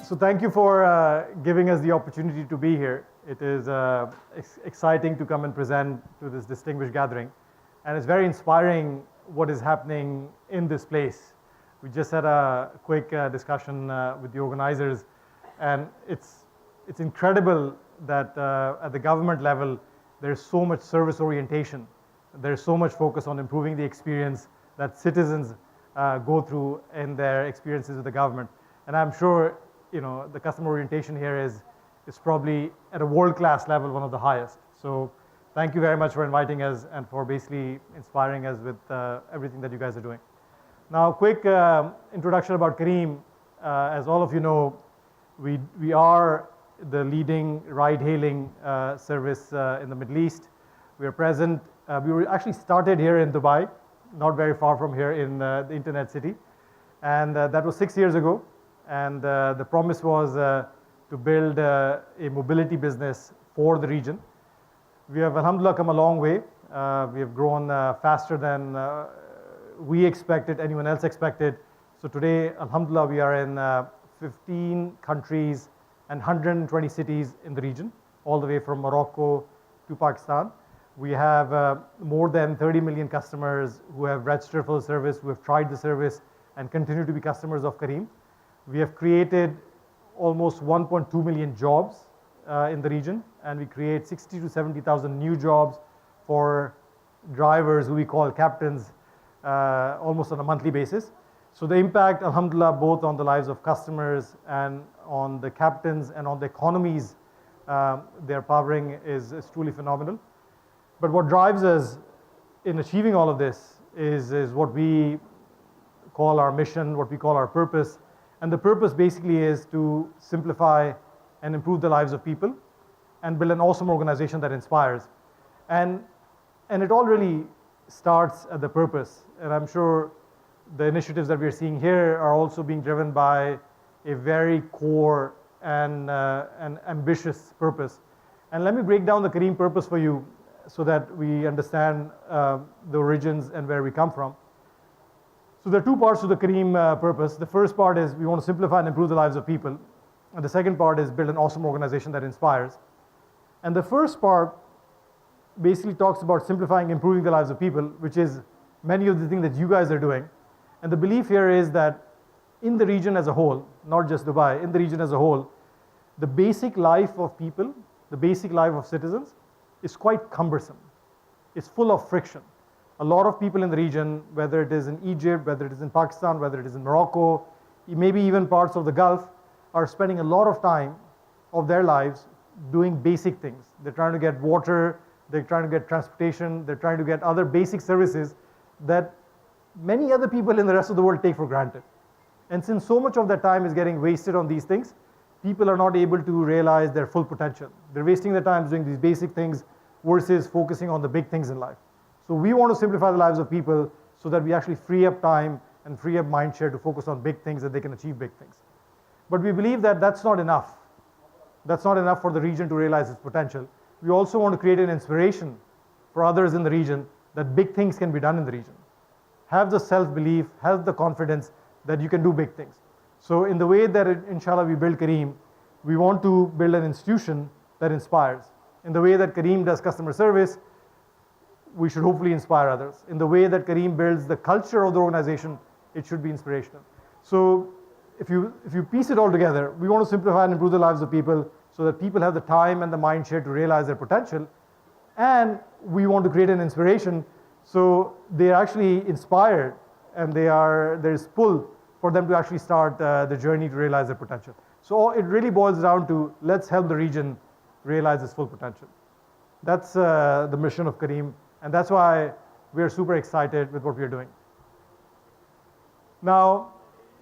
So thank you for giving us the opportunity to be here. It is exciting to come and present to this distinguished gathering. And it's very inspiring what is happening in this place. We just had a quick discussion with the organizers, and it's incredible that at the government level, there's so much service orientation. There's so much focus on improving the experience that citizens go through in their experiences with the government. And I'm sure the customer orientation here is probably at a world-class level, one of the highest. So thank you very much for inviting us and for basically inspiring us with everything that you guys are doing. Now, quick introduction about Careem. As all of you know, we are the leading ride-hailing service in the Middle East. We are present. We were actually started here in Dubai, not very far from here in the Internet City. And that was 6 years ago. And the promise was to build a mobility business for the region. We have, alhamdulillah, come a long way. We have grown faster than we expected, anyone else expected. So today, alhamdulillah, we are in 15 countries and 120 cities in the region, all the way from Morocco to Pakistan. We have more than 30 million customers who have registered for the service, who have tried the service, and continue to be customers of Careem. We have created almost 1.2 million jobs in the region, and we create 60 to 70,000 new jobs for drivers who we call captains almost on a monthly basis. So the impact, alhamdulillah, both on the lives of customers and on the captains and on the economies they're powering is truly phenomenal. But what drives us in achieving all of this is what we call our mission, what we call our purpose. And the purpose basically is to simplify and improve the lives of people and build an awesome organization that inspires. And it all really starts at the purpose. And I'm sure the initiatives that we're seeing here are also being driven by a very core and ambitious purpose. And let me break down the Careem purpose for you so that we understand the origins and where we come from. So there are two parts to the Careem purpose. The first part is we want to simplify and improve the lives of people. And the second part is build an awesome organization that inspires. And the first part basically talks about simplifying, improving the lives of people, which is many of the things that you guys are doing. And the belief here is that in the region as a whole, not just Dubai, in the region as a whole, the basic life of people, the basic life of citizens is quite cumbersome. It's full of friction. A lot of people in the region, whether it is in Egypt, whether it is in Pakistan, whether it is in Morocco, maybe even parts of the Gulf, are spending a lot of time of their lives doing basic things. They're trying to get water, they're trying to get transportation, they're trying to get other basic services that many other people in the rest of the world take for granted. And since so much of their time is getting wasted on these things, people are not able to realize their full potential. They're wasting their time doing these basic things versus focusing on the big things in life. So we want to simplify the lives of people so that we actually free up time and free up mind share to focus on big things that they can achieve big things. But we believe that that's not enough. That's not enough for the region to realize its potential. We also want to create an inspiration for others in the region that big things can be done in the region. Have the self-belief, have the confidence that you can do big things. So in the way that, inshallah, we build Careem, we want to build an institution that inspires. In the way that Careem does customer service, we should hopefully inspire others. In the way that Careem builds the culture of the organization, it should be inspirational. So if you piece it all together, we want to simplify and improve the lives of people so that people have the time and the mind share to realize their potential. And we want to create an inspiration so they're actually inspired and there's pull for them to actually start the journey to realize their potential. So it really boils down to let's help the region realize its full potential. That's the mission of Careem. And that's why we're super excited with what we're doing. Now,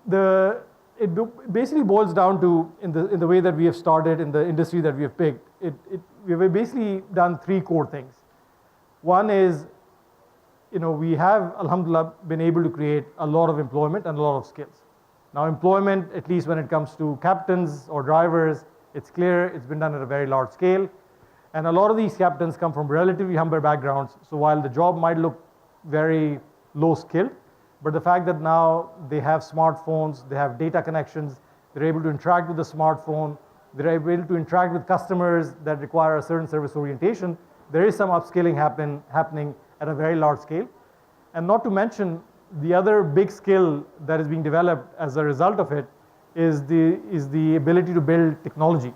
it basically boils down to, in the way that we have started, in the industry that we have picked, we have basically done three core things. One is, we have, alhamdulillah, been able to create a lot of employment and a lot of skills. Now, employment, at least when it comes to captains or drivers, it's clear it's been done at a very large scale. And a lot of these captains come from relatively humble backgrounds. So while the job might look very low skilled, but the fact that now they have smartphones, they have data connections, they're able to interact with the smartphone, they're able to interact with customers that require a certain service orientation. There is some upskilling happening at a very large scale. And not to mention, the other big skill that is being developed as a result of it is the ability to build technology.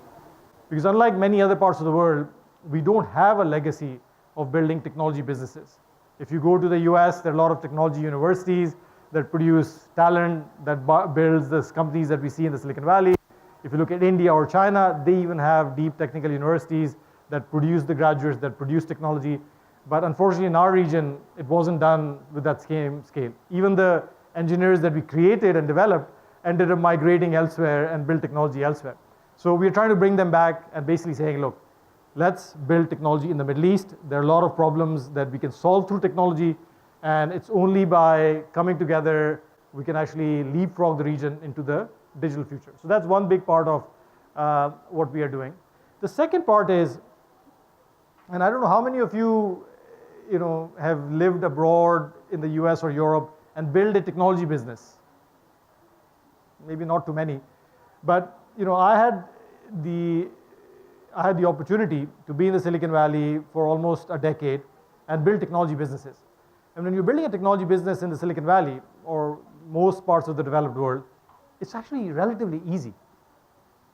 Because unlike many other parts of the world, we don't have a legacy of building technology businesses. If you go to the US, there are a lot of technology universities that produce talent, that builds the companies that we see in the Silicon Valley. If you look at India or China, they even have deep technical universities that produce the graduates, that produce technology. But unfortunately, in our region, it wasn't done with that same scale. Even the engineers that we created and developed ended up migrating elsewhere and build technology elsewhere. So we're trying to bring them back and basically saying, look, let's build technology in the Middle East. There are a lot of problems that we can solve through technology, and it's only by coming together we can actually leapfrog the region into the digital future. So that's one big part of what we are doing. The second part is, and I don't know how many of you, have lived abroad in the US or Europe and built a technology business. Maybe not too many, but I had the opportunity to be in the Silicon Valley for almost a decade and build technology businesses. And when you're building a technology business in the Silicon Valley or most parts of the developed world, it's actually relatively easy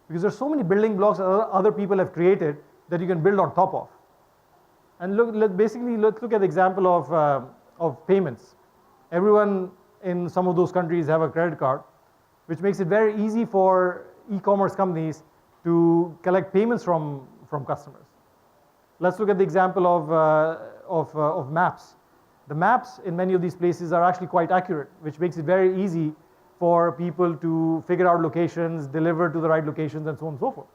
because there's so many building blocks that other people have created that you can build on top of. And let's look at the example of payments. Everyone in some of those countries have a credit card, which makes it very easy for e-commerce companies to collect payments from customers. Let's look at the example of maps. The maps in many of these places are actually quite accurate, which makes it very easy for people to figure out locations, deliver to the right locations, and so on and so forth.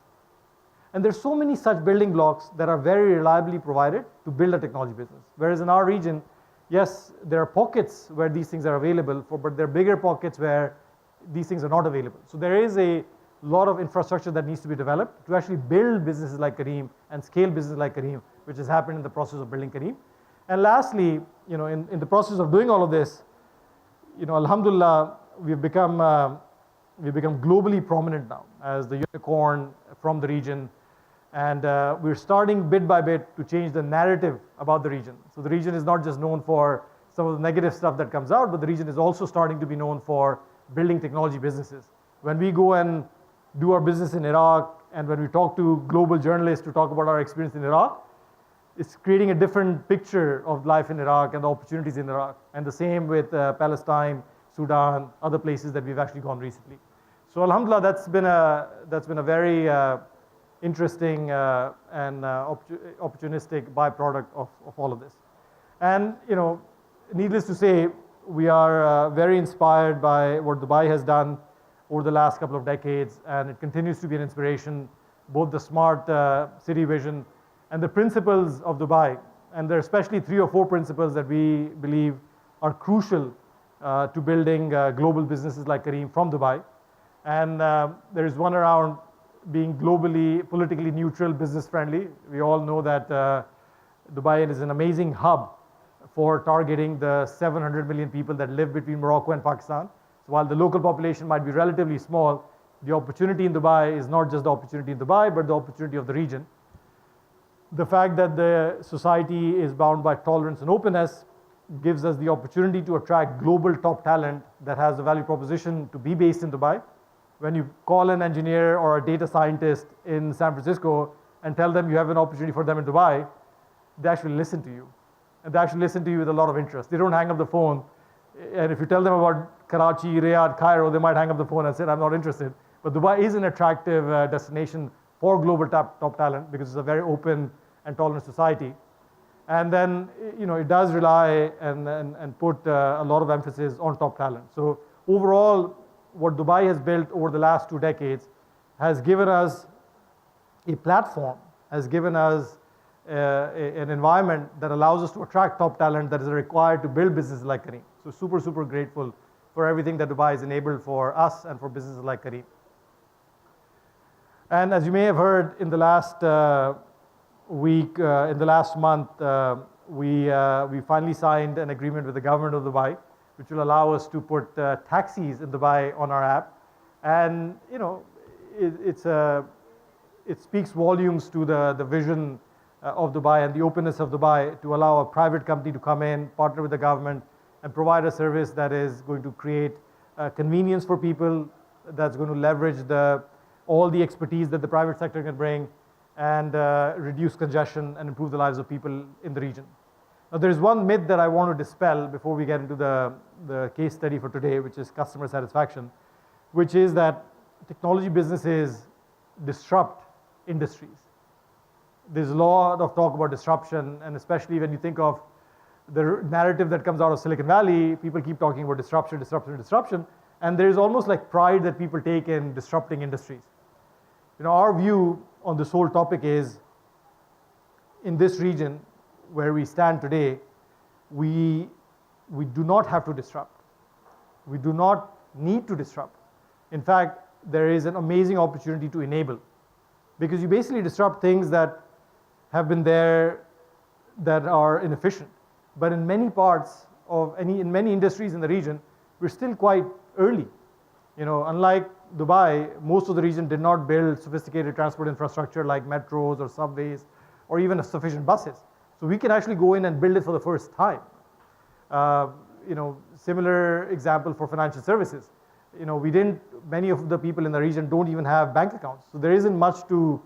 And there's so many such building blocks that are very reliably provided to build a technology business. Whereas in our region, yes, there are pockets where these things are available, but there are bigger pockets where these things are not available. So there is a lot of infrastructure that needs to be developed to actually build businesses like Careem and scale businesses like Careem, which has happened in the process of building Careem. And lastly, in the process of doing all of this, alhamdulillah, we've become globally prominent now as the unicorn from the region. And we're starting bit by bit to change the narrative about the region. So the region is not just known for some of the negative stuff that comes out, but the region is also starting to be known for building technology businesses. When we go and do our business in Iraq, and when we talk to global journalists to talk about our experience in Iraq, it's creating a different picture of life in Iraq and the opportunities in Iraq. And the same with Palestine, Sudan, other places that we've actually gone recently. So alhamdulillah, that's been a very interesting and opportunistic byproduct of all of this. And needless to say, we are very inspired by what Dubai has done over the last couple of decades, and it continues to be an inspiration, both the smart city vision and the principles of Dubai. And there are especially 3 or 4 principles that we believe are crucial to building global businesses like Careem from Dubai. And there is one around being globally, politically neutral, business friendly. We all know that Dubai is an amazing hub for targeting the 700 million people that live between Morocco and Pakistan. So while the local population might be relatively small, the opportunity in Dubai is not just the opportunity in Dubai, but the opportunity of the region. The fact that the society is bound by tolerance and openness gives us the opportunity to attract global top talent that has a value proposition to be based in Dubai. When you call an engineer or a data scientist in San Francisco and tell them you have an opportunity for them in Dubai, they actually listen to you. And they actually listen to you with a lot of interest. They don't hang up the phone. And if you tell them about Karachi, Riyadh, Cairo, they might hang up the phone and say, I'm not interested. But Dubai is an attractive destination for global top talent because it's a very open and tolerant society. And then, it does rely and put a lot of emphasis on top talent. So overall, what Dubai has built over the last 2 decades has given us a platform, has given us an environment that allows us to attract top talent that is required to build businesses like Careem. So super, super grateful for everything that Dubai has enabled for us and for businesses like Careem. And as you may have heard in the last week, in the last month, we finally signed an agreement with the government of Dubai, which will allow us to put taxis in Dubai on our app. And it speaks volumes to the vision of Dubai and the openness of Dubai to allow a private company to come in, partner with the government, and provide a service that is going to create convenience for people, that's going to leverage all the expertise that the private sector can bring, and reduce congestion and improve the lives of people in the region. Now, there is one myth that I want to dispel before we get into the case study for today, which is customer satisfaction, which is that technology businesses disrupt industries. There's a lot of talk about disruption, and especially when you think of the narrative that comes out of Silicon Valley, people keep talking about disruption, disruption, disruption, and there's almost like pride that people take in disrupting industries. Our view on this whole topic is, in this region where we stand today, we do not have to disrupt. We do not need to disrupt. In fact, there is an amazing opportunity to enable, because you basically disrupt things that have been there that are inefficient. But in many parts in many industries in the region, we're still quite early. Unlike Dubai, most of the region did not build sophisticated transport infrastructure like metros or subways or even sufficient buses. So we can actually go in and build it for the first time. Similar example for financial services. Many of the people in the region don't even have bank accounts. So there isn't much to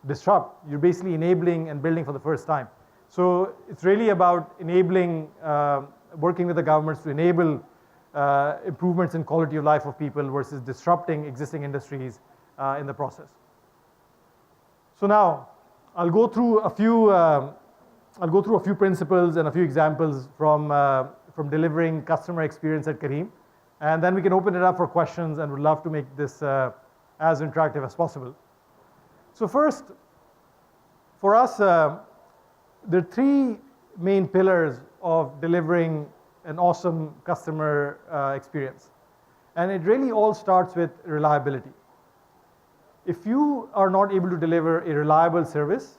disrupt. You're basically enabling and building for the first time. So it's really about enabling, working with the governments to enable improvements in quality of life of people versus disrupting existing industries in the process. So now I'll go through a few principles and a few examples from delivering customer experience at Careem, and then we can open it up for questions, and would love to make this as interactive as possible. So first, for us, there are three main pillars of delivering an awesome customer experience. And it really all starts with reliability. If you are not able to deliver a reliable service,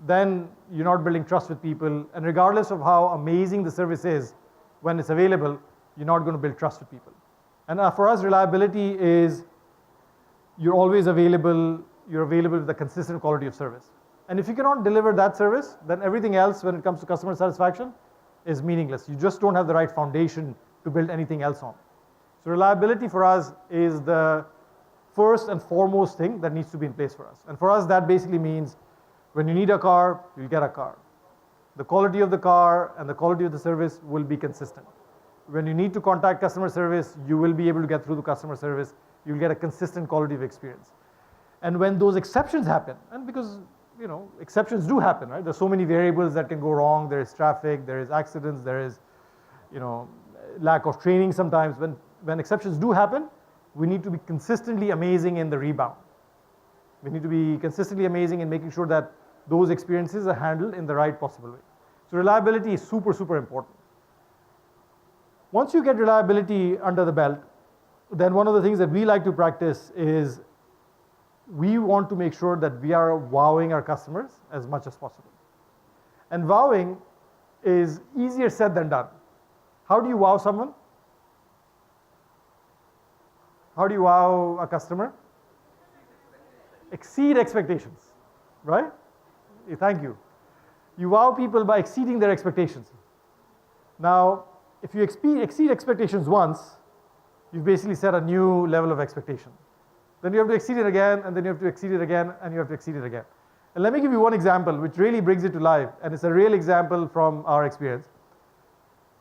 then you're not building trust with people. And regardless of how amazing the service is, when it's available, you're not going to build trust with people. And for us, reliability is you're always available, you're available with a consistent quality of service. And if you cannot deliver that service, then everything else when it comes to customer satisfaction is meaningless. You just don't have the right foundation to build anything else on. So reliability for us is the first and foremost thing that needs to be in place for us. And for us, that basically means when you need a car, you'll get a car. The quality of the car and the quality of the service will be consistent. When you need to contact customer service, you will be able to get through the customer service. You'll get a consistent quality of experience. And when those exceptions happen, and because exceptions do happen, right? There's so many variables that can go wrong. There is traffic, there is accidents, there is lack of training sometimes. When exceptions do happen, we need to be consistently amazing in the rebound. We need to be consistently amazing in making sure that those experiences are handled in the right possible way. So reliability is super, super important. Once you get reliability under the belt, then one of the things that we like to practice is we want to make sure that we are wowing our customers as much as possible. And wowing is easier said than done. How do you wow someone? How do you wow a customer? Exceed expectations, right? Thank you. You wow people by exceeding their expectations. Now, if you exceed expectations once, you've basically set a new level of expectation. Then you have to exceed it again, and then you have to exceed it again, and you have to exceed it again. And let me give you one example which really brings it to life, and it's a real example from our experience.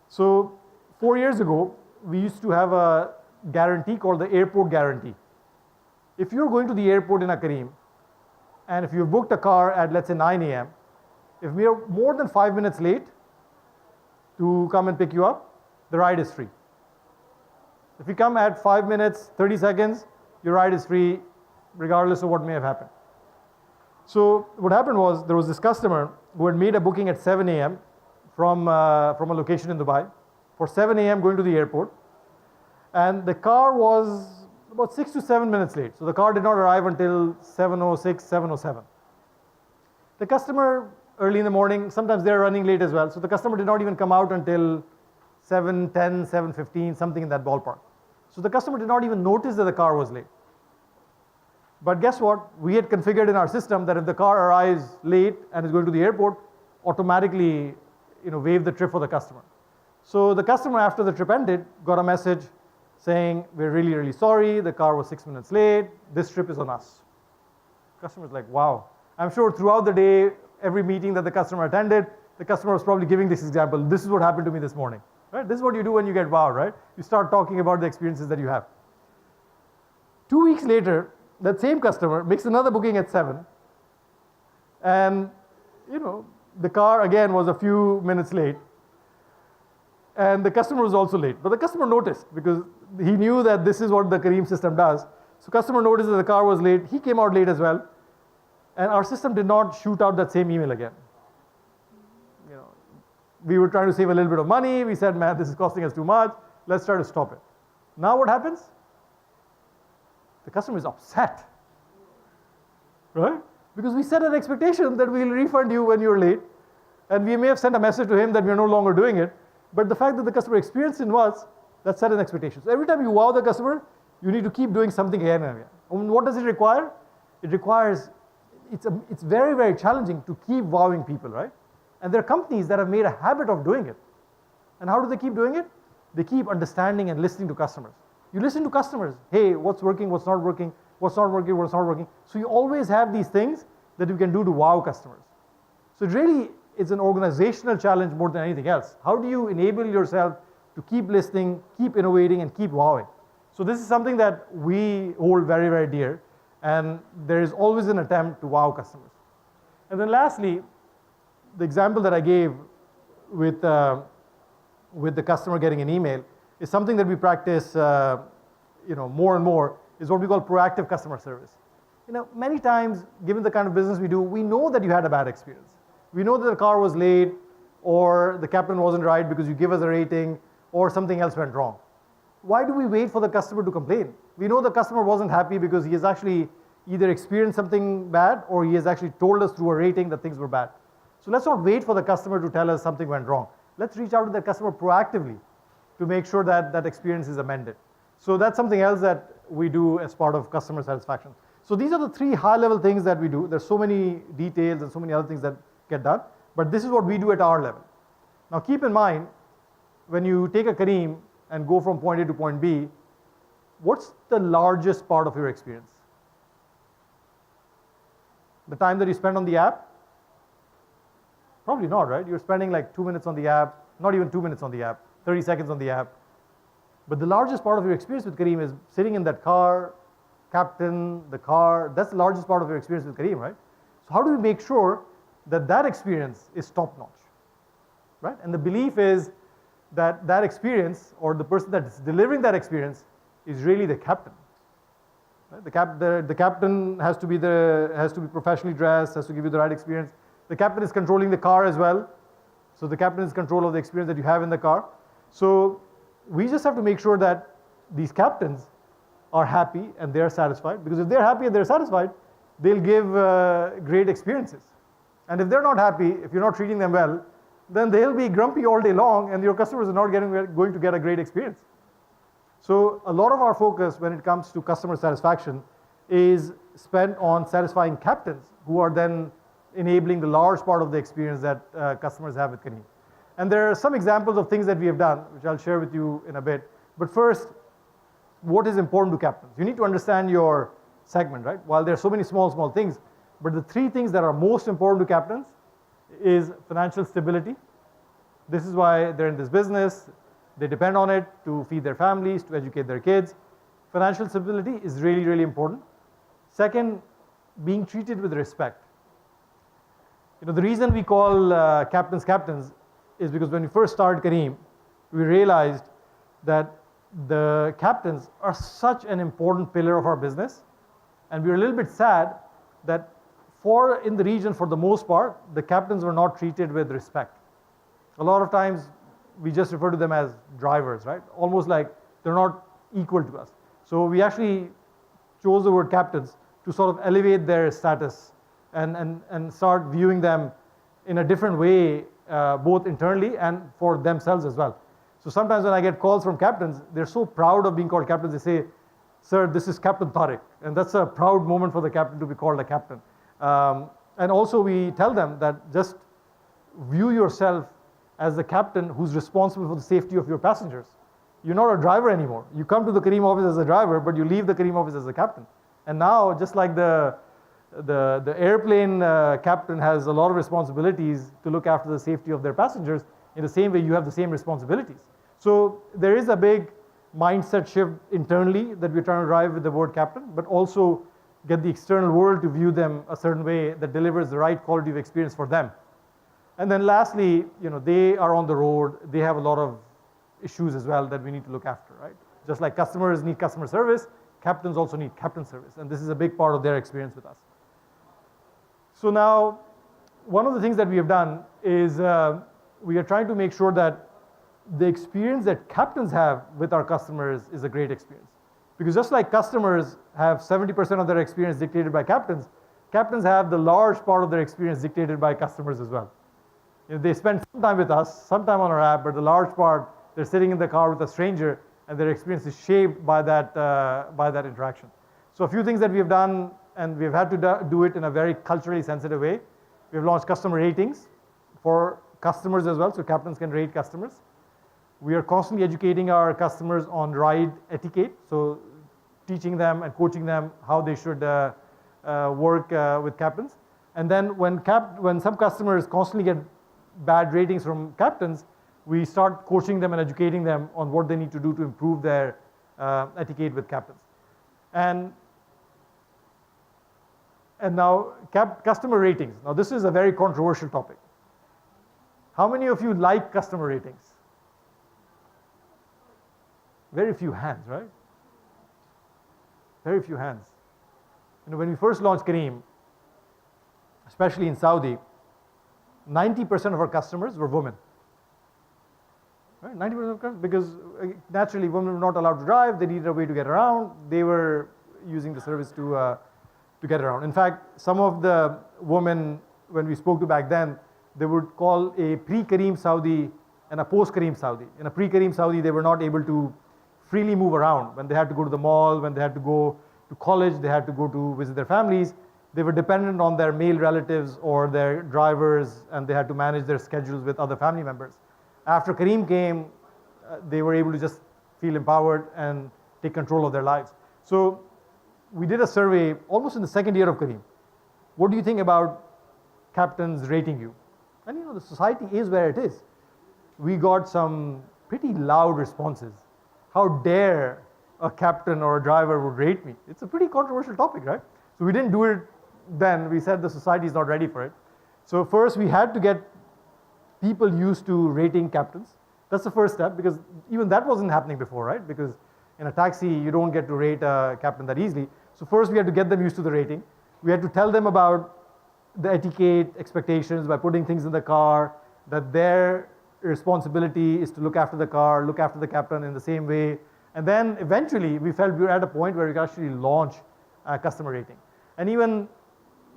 So 4 years ago, we used to have a guarantee called the airport guarantee. If you're going to the airport in a Careem, and if you've booked a car at, let's say, 9 a.m., if we are more than 5 minutes late to come and pick you up, the ride is free. If you come at 5 minutes, 30 seconds, your ride is free, regardless of what may have happened. So what happened was, there was this customer who had made a booking at 7 a.m. from a location in Dubai for 7 a.m. going to the airport, and the car was about 6 to 7 minutes late. So the car did not arrive until 7:06, 7:07. The customer, early in the morning, sometimes they're running late as well, so the customer did not even come out until 7:10, 7:15, something in that ballpark. So the customer did not even notice that the car was late. But guess what? We had configured in our system that if the car arrives late and is going to the airport, automatically waive the trip for the customer. So the customer, after the trip ended, got a message saying, we're really, really sorry, the car was 6 minutes late, this trip is on us. Customer's like, wow. I'm sure throughout the day, every meeting that the customer attended, the customer was probably giving this example. This is what happened to me this morning. Right? This is what you do when you get wowed, right? You start talking about the experiences that you have. 2 weeks later, that same customer makes another booking at 7. And, the car again was a few minutes late. And the customer was also late. But the customer noticed because he knew that this is what the Careem system does. So customer noticed that the car was late. He came out late as well. And our system did not shoot out that same email again. We were trying to save a little bit of money. We said, man, this is costing us too much. Let's try to stop it. Now what happens? The customer is upset, right? Because we set an expectation that we'll refund you when you're late. And we may have sent a message to him that we're no longer doing it. But the fact that the customer experienced it was, that set an expectation. So every time you wow the customer, you need to keep doing something again and again. And what does it require? It requires, it's very, very challenging to keep wowing people, right? And there are companies that have made a habit of doing it. And how do they keep doing it? They keep understanding and listening to customers. You listen to customers. Hey, what's working, what's not working, what's not working, what's not working. So you always have these things that you can do to wow customers. So it really is an organizational challenge more than anything else. How do you enable yourself to keep listening, keep innovating, and keep wowing? So this is something that we hold very, very dear. And there is always an attempt to wow customers. And then lastly, the example that I gave with the customer getting an email is something that we practice more and more, is what we call proactive customer service. Many times, given the kind of business we do, we know that you had a bad experience. We know that the car was late, or the captain wasn't right because you give us a rating, or something else went wrong. Why do we wait for the customer to complain? We know the customer wasn't happy because he has actually either experienced something bad, or he has actually told us through a rating that things were bad. So let's not wait for the customer to tell us something went wrong. Let's reach out to the customer proactively to make sure that that experience is amended. So that's something else that we do as part of customer satisfaction. So these are the 3 high-level things that we do. There's so many details and so many other things that get done, but this is what we do at our level. Now keep in mind, when you take a Careem and go from point A to point B, what's the largest part of your experience? The time that you spend on the app? Probably not, right? You're spending like 2 minutes on the app, not even 2 minutes on the app, 30 seconds on the app. But the largest part of your experience with Careem is sitting in that car, captain, the car. That's the largest part of your experience with Careem, right? So how do we make sure that that experience is top-notch, right? And the belief is that that experience, or the person that's delivering that experience, is really the captain. Right? The captain has to be professionally dressed, has to give you the right experience. The captain is controlling the car as well. So the captain is in control of the experience that you have in the car. So we just have to make sure that these captains are happy and they're satisfied, because if they're happy and they're satisfied, they'll give great experiences. And if they're not happy, if you're not treating them well, then they'll be grumpy all day long and your customers are not going to get a great experience. So a lot of our focus when it comes to customer satisfaction is spent on satisfying captains who are then enabling the large part of the experience that customers have with Careem. And there are some examples of things that we have done, which I'll share with you in a bit. But first, what is important to captains? You need to understand your segment, right? While there are so many small things, but the 3 things that are most important to captains is financial stability. This is why they're in this business. They depend on it to feed their families, to educate their kids. Financial stability is really, really important. Second, being treated with respect. The reason we call captains is because when we first started Careem, we realized that the captains are such an important pillar of our business, and we were a little bit sad that in the region, for the most part, the captains were not treated with respect. A lot of times, we just refer to them as drivers, right? Almost like they're not equal to us. So we actually chose the word captains to sort of elevate their status and start viewing them in a different way, both internally and for themselves as well. So sometimes when I get calls from captains, they're so proud of being called captains, they say, sir, this is Captain Tariq. And that's a proud moment for the captain to be called a captain. And also we tell them that just view yourself as the captain who's responsible for the safety of your passengers. You're not a driver anymore. You come to the Careem office as a driver, but you leave the Careem office as a captain. And now, just like the airplane captain has a lot of responsibilities to look after the safety of their passengers, in the same way you have the same responsibilities. So there is a big mindset shift internally that we're trying to drive with the word captain, but also get the external world to view them a certain way that delivers the right quality of experience for them. And then lastly, they are on the road, they have a lot of issues as well that we need to look after, right? Just like customers need customer service, captains also need captain service, and this is a big part of their experience with us. So now, one of the things that we have done is we are trying to make sure that the experience that captains have with our customers is a great experience. Because just like customers have 70% of their experience dictated by captains, captains have the large part of their experience dictated by customers as well. They spend some time with us, some time on our app, but the large part, they're sitting in the car with a stranger, and their experience is shaped by that interaction. So a few things that we have done, and we've had to do it in a very culturally sensitive way. We've launched customer ratings for customers as well, so captains can rate customers. We are constantly educating our customers on ride etiquette, so teaching them and coaching them how they should work with captains. And then when some customers constantly get bad ratings from captains, we start coaching them and educating them on what they need to do to improve their etiquette with captains. And now customer ratings. Now this is a very controversial topic. How many of you like customer ratings? Very few hands, right? Very few hands. When we first launched Careem, especially in Saudi, 90% of our customers were women. Right? 90% of customers, because naturally women were not allowed to drive, they needed a way to get around, they were using the service to get around. In fact, some of the women, when we spoke to back then, they would call a pre-Careem Saudi and a post-Careem Saudi. In a pre-Careem Saudi, they were not able to freely move around. When they had to go to the mall, when they had to go to college, they had to go to visit their families, they were dependent on their male relatives or their drivers, and they had to manage their schedules with other family members. After Careem came, they were able to just feel empowered and take control of their lives. So we did a survey almost in the second year of Careem. What do you think about captains rating you? And the society is where it is. We got some pretty loud responses. How dare a captain or a driver would rate me? It's a pretty controversial topic, right? So we didn't do it then. We said the society is not ready for it. So first we had to get people used to rating captains. That's the first step, because even that wasn't happening before, right? Because in a taxi, you don't get to rate a captain that easily. So first we had to get them used to the rating. We had to tell them about the etiquette expectations by putting things in the car, that their responsibility is to look after the car, look after the captain in the same way. And then eventually we felt we were at a point where we could actually launch a customer rating. And even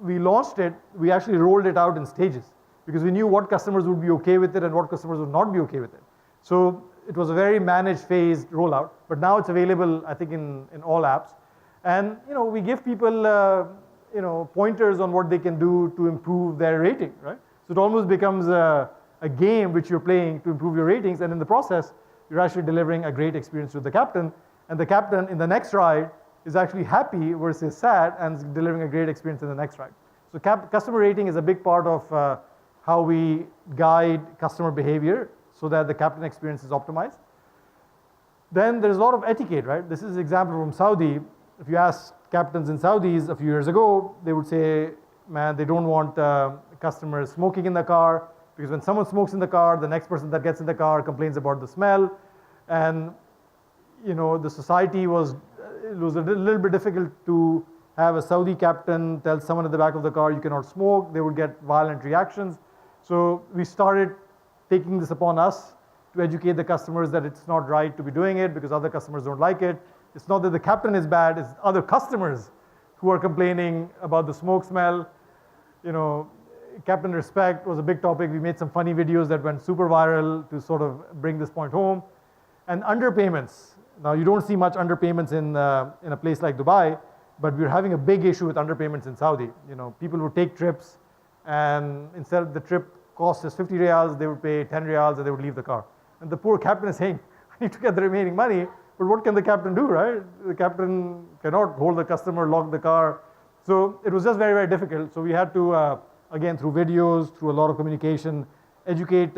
we launched it, we actually rolled it out in stages, because we knew what customers would be okay with it and what customers would not be okay with it. So it was a very managed, phased rollout, but now it's available, I think, in all apps. And we give people pointers on what they can do to improve their rating, right? So it almost becomes a game which you're playing to improve your ratings, and in the process, you're actually delivering a great experience to the captain, and the captain in the next ride is actually happy versus sad and is delivering a great experience in the next ride. So customer rating is a big part of how we guide customer behavior so that the captain experience is optimized. Then there's a lot of etiquette, right? This is an example from Saudi. If you ask captains in Saudis a few years ago, they would say, man, they don't want customers smoking in the car, because when someone smokes in the car, the next person that gets in the car complains about the smell. And the society was a little bit difficult to have a Saudi captain tell someone at the back of the car, you cannot smoke. They would get violent reactions. So we started taking this upon us to educate the customers that it's not right to be doing it because other customers don't like it. It's not that the captain is bad, it's other customers who are complaining about the smoke smell. Captain respect was a big topic. We made some funny videos that went super viral to sort of bring this point home. And underpayments. Now, you don't see much underpayments in a place like Dubai, but we're having a big issue with underpayments in Saudi. You know, people would take trips, and instead of the trip cost is 50 riyals, they would pay 10 riyals and they would leave the car. And the poor captain is saying, I need to get the remaining money, but what can the captain do, right? The captain cannot hold the customer, lock the car. So it was just very, very difficult. So we had to, again, through videos, through a lot of communication, educate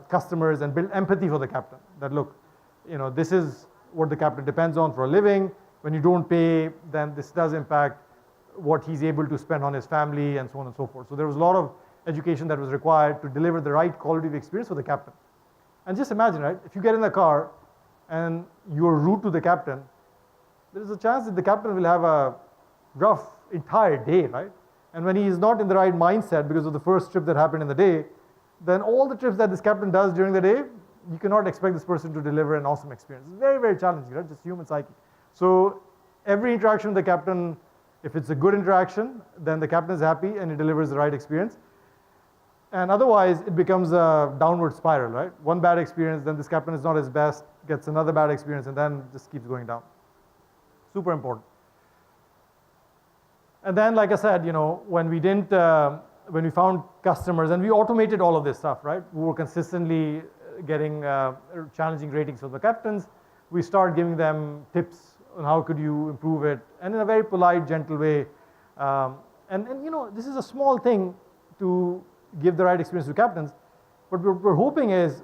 customers and build empathy for the captain. That look, you know, this is what the captain depends on for a living. When you don't pay, then this does impact what he's able to spend on his family and so on and so forth. So there was a lot of education that was required to deliver the right quality of experience for the captain. And just imagine, right, if you get in the car and you're rude to the captain, there is a chance that the captain will have a rough entire day, right? And when he is not in the right mindset because of the first trip that happened in the day, then all the trips that this captain does during the day, you cannot expect this person to deliver an awesome experience. It's very, very challenging, right? Just human psyche. So every interaction with the captain, if it's a good interaction, then the captain is happy and he delivers the right experience. And otherwise, it becomes a downward spiral, right? One bad experience, then this captain is not his best, gets another bad experience, and then just keeps going down. Super important. And then, like I said, you know, when we found customers, and we automated all of this stuff, right? We were consistently getting challenging ratings for the captains. We started giving them tips on how could you improve it, and in a very polite, gentle way. And you know, this is a small thing to give the right experience to captains, but what we're hoping is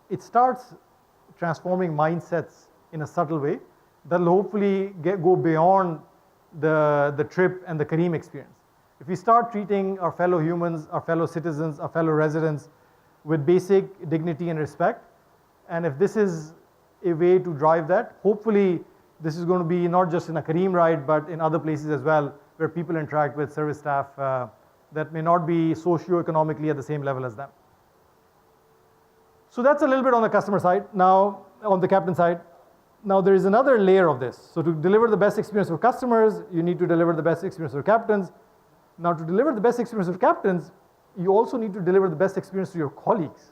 it starts transforming mindsets in a subtle way that will hopefully go beyond the trip and the Careem experience. If we start treating our fellow humans, our fellow citizens, our fellow residents with basic dignity and respect, and if this is a way to drive that, hopefully this is going to be not just in a Careem ride, but in other places as well, where people interact with service staff that may not be socio-economically at the same level as them. So that's a little bit on the customer side. Now, on the captain side, now there is another layer of this. So to deliver the best experience for customers, you need to deliver the best experience for captains. Now, to deliver the best experience for captains, you also need to deliver the best experience to your colleagues.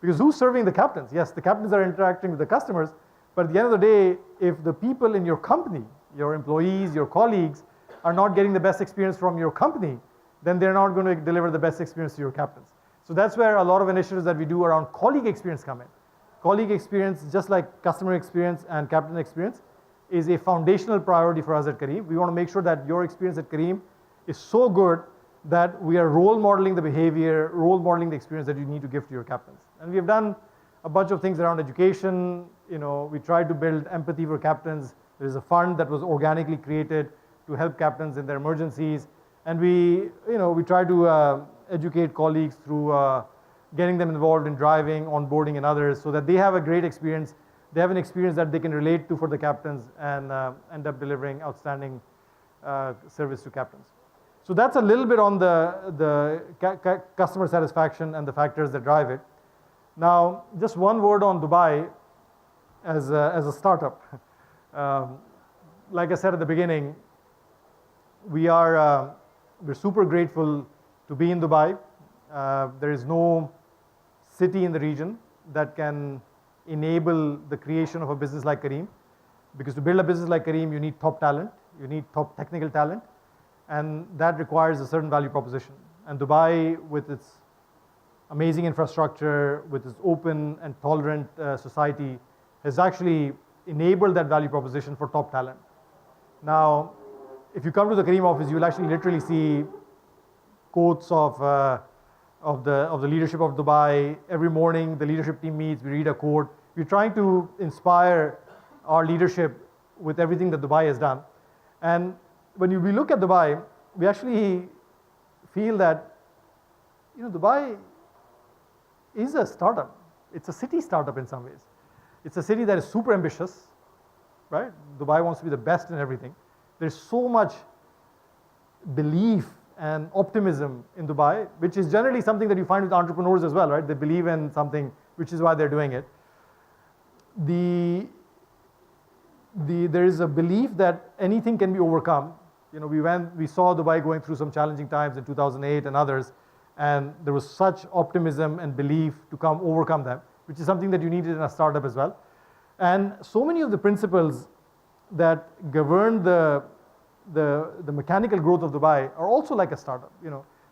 Because who's serving the captains? Yes, the captains are interacting with the customers, but at the end of the day, if the people in your company, your employees, your colleagues, are not getting the best experience from your company, then they're not going to deliver the best experience to your captains. So that's where a lot of initiatives that we do around colleague experience come in. Colleague experience, just like customer experience and captain experience, is a foundational priority for us at Careem. We want to make sure that your experience at Careem is so good that we are role modeling the behavior, role modeling the experience that you need to give to your captains. And we have done a bunch of things around education. You know, we tried to build empathy for captains. There is a fund that was organically created to help captains in their emergencies. And we try to educate colleagues through getting them involved in driving, onboarding, and others, so that they have a great experience. They have an experience that they can relate to for the captains and end up delivering outstanding service to captains. So that's a little bit on the customer satisfaction and the factors that drive it. Now, just one word on Dubai as a startup. Like I said at the beginning, we're super grateful to be in Dubai. There is no city in the region that can enable the creation of a business like Careem. Because to build a business like Careem, you need top talent, you need top technical talent, and that requires a certain value proposition. And Dubai, with its amazing infrastructure, with its open and tolerant society, has actually enabled that value proposition for top talent. Now, if you come to the Careem office, you will actually literally see quotes of the leadership of Dubai. Every morning, the leadership team meets, we read a quote. We're trying to inspire our leadership with everything that Dubai has done. And when we look at Dubai, we actually feel that, you know, Dubai is a startup. It's a city startup in some ways. It's a city that is super ambitious, right? Dubai wants to be the best in everything. There's so much belief and optimism in Dubai, which is generally something that you find with entrepreneurs as well, right? They believe in something, which is why they're doing it. There is a belief that anything can be overcome. You know, we saw Dubai going through some challenging times in 2008 and others, and there was such optimism and belief to overcome them. which is something that you needed in a startup as well. And so many of the principles that govern the mechanical growth of Dubai are also like a startup.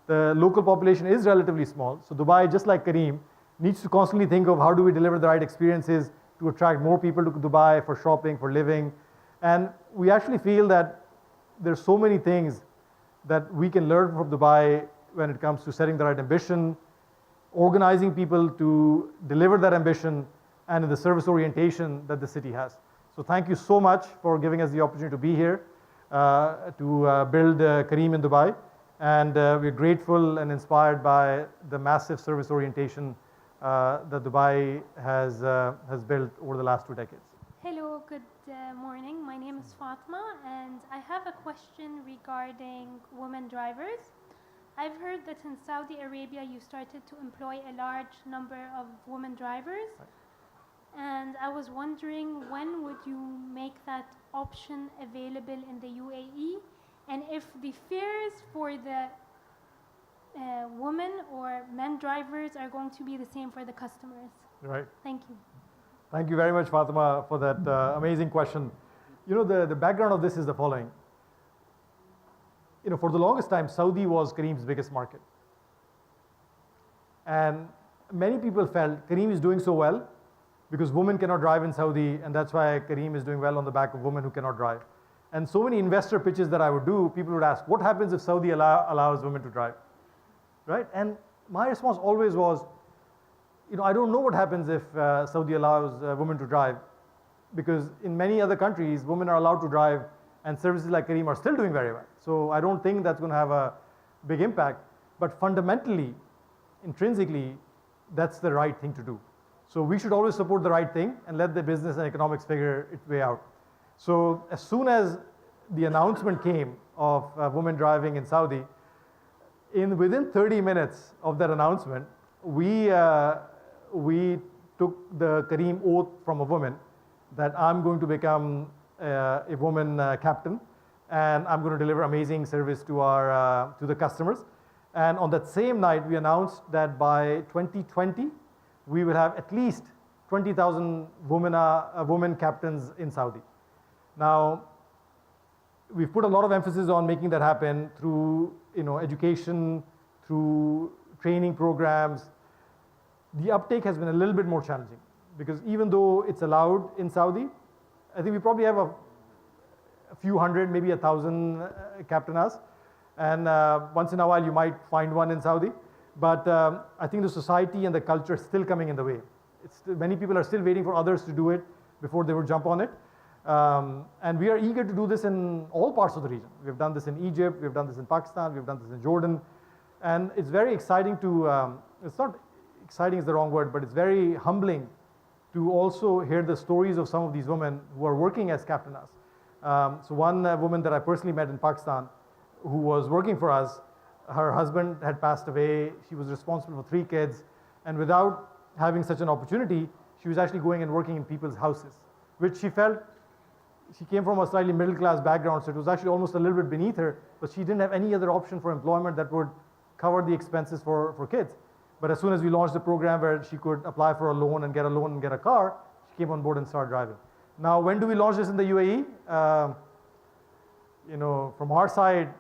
The local population is relatively small, so Dubai, just like Careem, needs to constantly think of how do we deliver the right experiences to attract more people to Dubai for shopping, for living. And we actually feel that there's so many things that we can learn from Dubai when it comes to setting the right ambition, organizing people to deliver that ambition, and in the service orientation that the city has. So thank you so much for giving us the opportunity to be here, to build Careem in Dubai. And we're grateful and inspired by the massive service orientation that Dubai has built over the last 2 decades. Hello, good morning. My name is Fatma, and I have a question regarding women drivers. I've heard that in Saudi Arabia you started to employ a large number of women drivers, and I was wondering when would you make that option available in the UAE, and if the fares for the women or men drivers are going to be the same for the customers. Right. Thank you. Thank you very much, Fatima, for that amazing question. The background of this is the following. For the longest time, Saudi was Careem's biggest market. And many people felt Careem is doing so well because women cannot drive in Saudi, and that's why Careem is doing well on the back of women who cannot drive. And so many investor pitches that I would do, people would ask, what happens if Saudi allows women to drive? Right? And my response always was, I don't know what happens if Saudi allows women to drive, because in many other countries, women are allowed to drive and services like Careem are still doing very well. So I don't think that's going to have a big impact. But fundamentally, intrinsically, that's the right thing to do. So we should always support the right thing and let the business and economics figure its way out. So as soon as the announcement came of women driving in Saudi, within 30 minutes of that announcement, we took the Careem oath from a woman that I'm going to become a woman captain, and I'm going to deliver amazing service to the customers. And on that same night, we announced that by 2020, we will have at least 20,000 women captains in Saudi. Now, we've put a lot of emphasis on making that happen through education, through training programs. The uptake has been a little bit more challenging because even though it's allowed in Saudi, I think we probably have a few hundred, maybe 1,000 captainas. And once in a while, you might find one in Saudi. But I think the society and the culture is still coming in the way. Many people are still waiting for others to do it before they would jump on it. And we are eager to do this in all parts of the region. We've done this in Egypt, we've done this in Pakistan, we've done this in Jordan. And it's very exciting it's not exciting is the wrong word, but it's very humbling to also hear the stories of some of these women who are working as captainas. So one woman that I personally met in Pakistan who was working for us, her husband had passed away, she was responsible for 3 kids, and without having such an opportunity, she was actually going and working in people's houses, which she felt, she came from a slightly middle class background, so it was actually almost a little bit beneath her, but she didn't have any other option for employment that would cover the expenses for kids. But as soon as we launched the program where she could apply for a loan and get a car, she came on board and started driving. Now, when do we launch this in the UAE? From our side,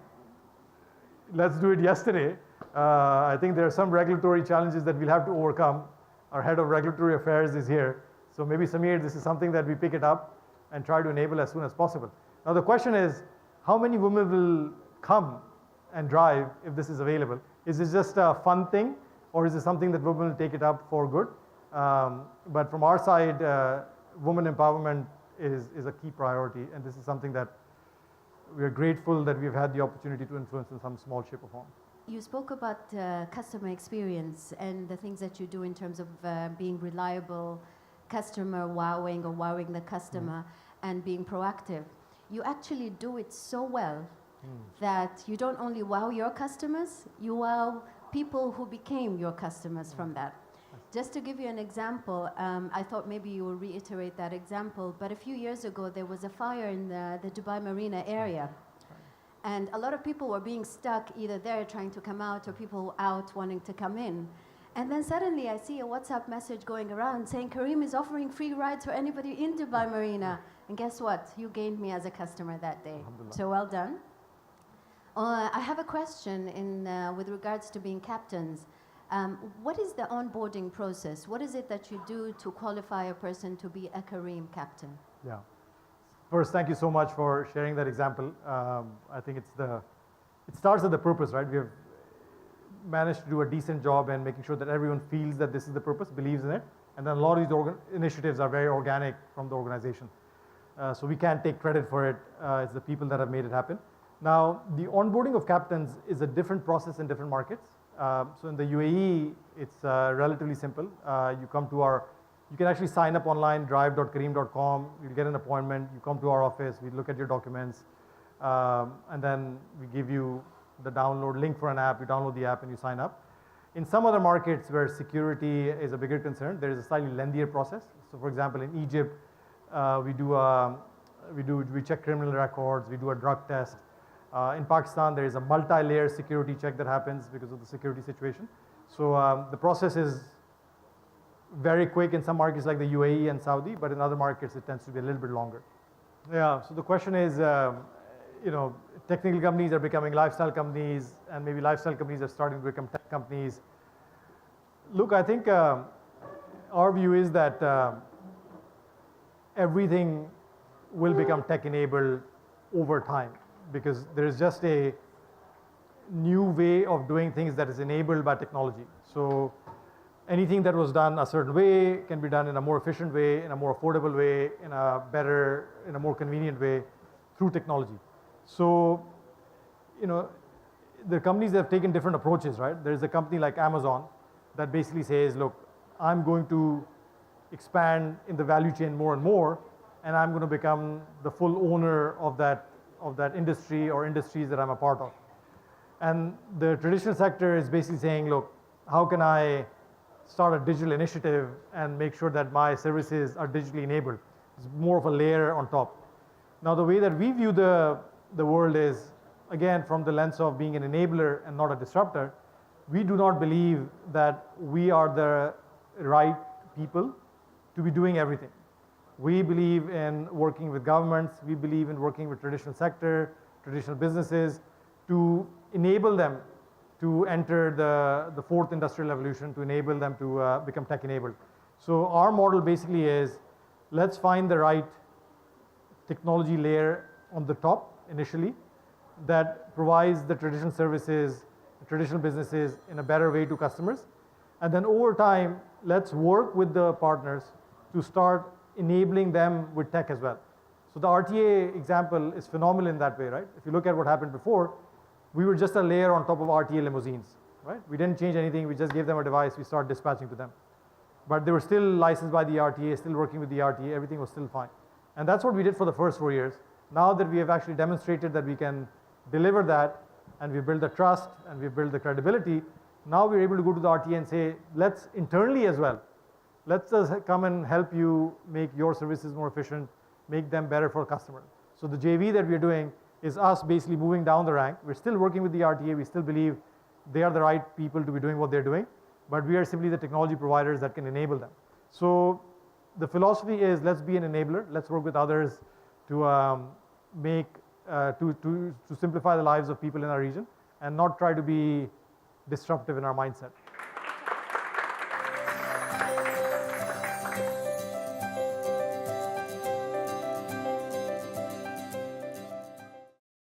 let's do it yesterday. I think there are some regulatory challenges that we'll have to overcome. Our head of regulatory affairs is here. So maybe Samir, this is something that we pick it up and try to enable as soon as possible. Now the question is, how many women will come and drive if this is available? Is this just a fun thing, or is it something that women will take it up for good? But from our side, women empowerment is a key priority, and this is something that we are grateful that we've had the opportunity to influence in some small shape or form. You spoke about customer experience and the things that you do in terms of being reliable, customer wowing or wowing the customer, and being proactive. You actually do it so well that you don't only wow your customers, you wow people who became your customers from that. Just to give you an example, I thought maybe you will reiterate that example, but a few years ago there was a fire in the Dubai Marina area. And a lot of people were being stuck either there trying to come out or people out wanting to come in. And then suddenly I see a WhatsApp message going around saying Careem is offering free rides for anybody in Dubai Marina. And guess what? You gained me as a customer that day. So well done. I have a question with regards to being captains. What is the onboarding process? What is it that you do to qualify a person to be a Careem captain? Yeah. First, thank you so much for sharing that example. I think it starts at the purpose, right? We have managed to do a decent job in making sure that everyone feels that this is the purpose, believes in it. And then a lot of these initiatives are very organic from the organization. So we can't take credit for it. It's the people that have made it happen. Now, the onboarding of captains is a different process in different markets. So in the UAE, it's relatively simple. You can actually sign up online, drive.careem.com. You'll get an appointment. You come to our office. We look at your documents. And then we give you the download link for an app. You download the app and you sign up. In some other markets where security is a bigger concern, there is a slightly lengthier process. So for example, in Egypt, we check criminal records. We do a drug test. In Pakistan, there is a multi-layer security check that happens because of the security situation. So the process is very quick in some markets like the UAE and Saudi, but in other markets it tends to be a little bit longer. Yeah, so the question is, technical companies are becoming lifestyle companies, and maybe lifestyle companies are starting to become tech companies. Look, I think our view is that everything will become tech-enabled over time, because there is just a new way of doing things that is enabled by technology. So anything that was done a certain way can be done in a more efficient way, in a more affordable way, in a more convenient way through technology. So, the companies have taken different approaches, right? There's a company like Amazon that basically says, look, I'm going to expand in the value chain more and more, and I'm going to become the full owner of that industry or industries that I'm a part of. And the traditional sector is basically saying, look, how can I start a digital initiative and make sure that my services are digitally enabled? It's more of a layer on top. Now, the way that we view the world is, again, from the lens of being an enabler and not a disruptor. We do not believe that we are the right people to be doing everything. We believe in working with governments. We believe in working with traditional sector, traditional businesses, to enable them to enter the fourth industrial revolution, to enable them to become tech-enabled. So our model basically is, let's find the right technology layer on the top initially that provides the traditional services, the traditional businesses in a better way to customers. And then over time, let's work with the partners to start enabling them with tech as well. So the RTA example is phenomenal in that way, right? If you look at what happened before, we were just a layer on top of RTA limousines, right? We didn't change anything. We just gave them a device. We started dispatching to them. But they were still licensed by the RTA, still working with the RTA. Everything was still fine. And that's what we did for the first 4 years. Now that we have actually demonstrated that we can deliver that, and we build the trust and we build the credibility, now we're able to go to the RTA and say, let's internally as well, let's just come and help you make your services more efficient, make them better for customers. So the JV that we're doing is us basically moving down the rank. We're still working with the RTA. We still believe they are the right people to be doing what they're doing, but we are simply the technology providers that can enable them. So the philosophy is, let's be an enabler. Let's work with others to to simplify the lives of people in our region and not try to be disruptive in our mindset.